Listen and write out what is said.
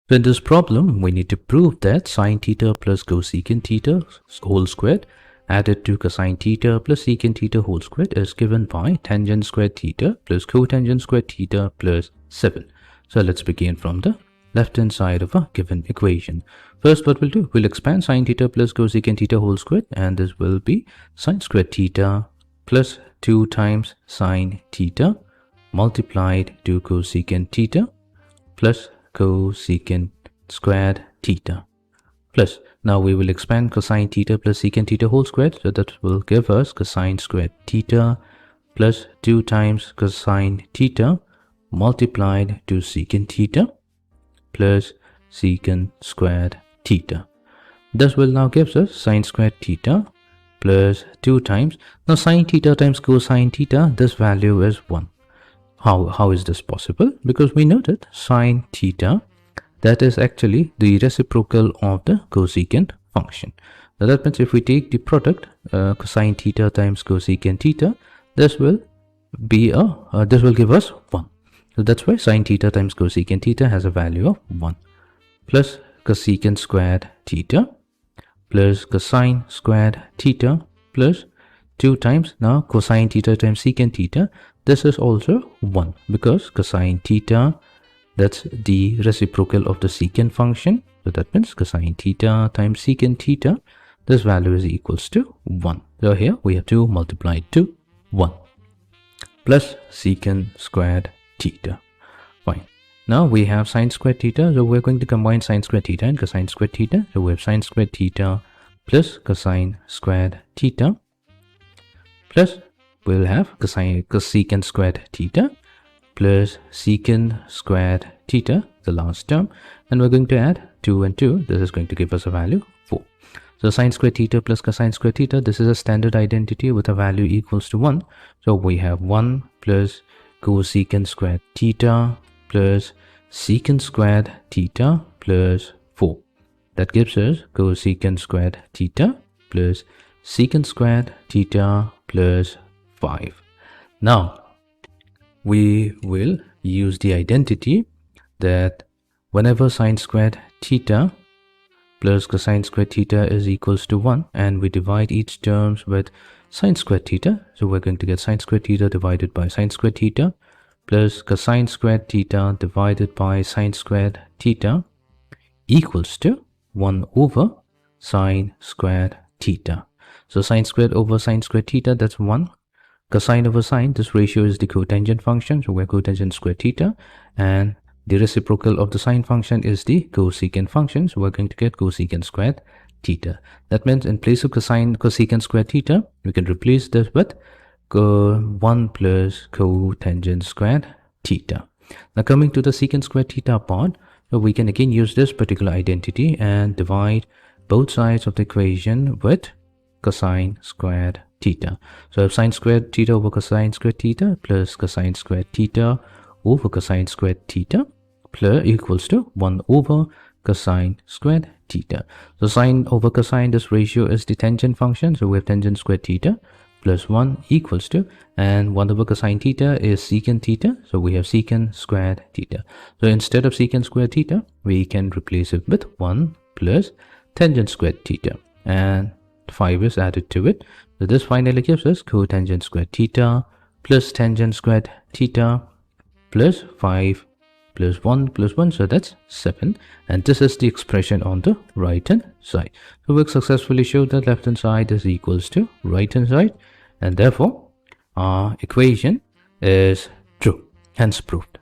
So in this problem, we need to prove that sine theta plus cosecant theta whole squared added to cosine theta plus secant theta whole squared is given by tangent squared theta plus cotangent squared theta plus 7. So let's begin from the left hand side of a given equation. First, what we'll do, we'll expand sine theta plus cosecant theta whole squared, and this will be sine squared theta plus 2 times sine theta multiplied to cosecant theta plus cosecant squared theta plus, now we will expand cosine theta plus secant theta whole squared, so that will give us cosine squared theta plus 2 times cosine theta multiplied to secant theta plus secant squared theta. This will now gives us sine squared theta plus 2 times, now sine theta times cosine theta, this value is 1. How is this possible? Because we know that sine theta, that is actually the reciprocal of the cosecant function. Now that means if we take the product cosine theta times cosecant theta, this will be this will give us 1. So that's why sine theta times cosecant theta has a value of 1 plus cosecant squared theta plus cosine squared theta plus 2 times, now cosine theta times secant theta, this is also 1 because cosine theta, that's the reciprocal of the secant function. So that means cosine theta times secant theta, this value is equals to 1. So here we have to multiply to 1 plus secant squared theta. Fine. Now we have sine squared theta, so we're going to combine sine squared theta and cosine squared theta. So we have sine squared theta plus cosine squared theta plus we'll have cosecant squared theta plus secant squared theta, the last term, and we're going to add 2 and 2. This is going to give us a value 4. So sine squared theta plus cosine squared theta, this is a standard identity with a value equals to 1. So we have 1 plus cosecant squared theta plus secant squared theta plus 4. That gives us cosecant squared theta plus secant squared theta plus 5. Now we will use the identity that whenever sine squared theta plus cosine squared theta is equals to 1 and we divide each terms with sine squared theta, so we're going to get sine squared theta divided by sine squared theta plus cosine squared theta divided by sine squared theta equals to 1 over sine squared theta. So sine squared over sine squared theta, that's 1. Cosine over sine, this ratio is the cotangent function, so we're cotangent squared theta, and the reciprocal of the sine function is the cosecant function, so we're going to get cosecant squared theta. That means in place of cosecant squared theta, we can replace this with 1 plus cotangent squared theta. Now coming to the secant squared theta part, so we can again use this particular identity and divide both sides of the equation with cosine squared theta. So I have sine squared theta over cosine squared theta plus cosine squared theta over cosine squared theta plus equals to 1 over cosine squared theta. So sine over cosine, this ratio is the tangent function, so we have tangent squared theta plus 1 equals to, and 1 over cosine theta is secant theta, so we have secant squared theta. So instead of secant squared theta, we can replace it with 1 plus tangent squared theta, and 5 is added to it. So this finally gives us cotangent squared theta plus tangent squared theta plus 5 plus 1, so that's 7, and this is the expression on the right hand side. So we successfully showed that left hand side is equals to right hand side, and therefore our equation is true, hence proved.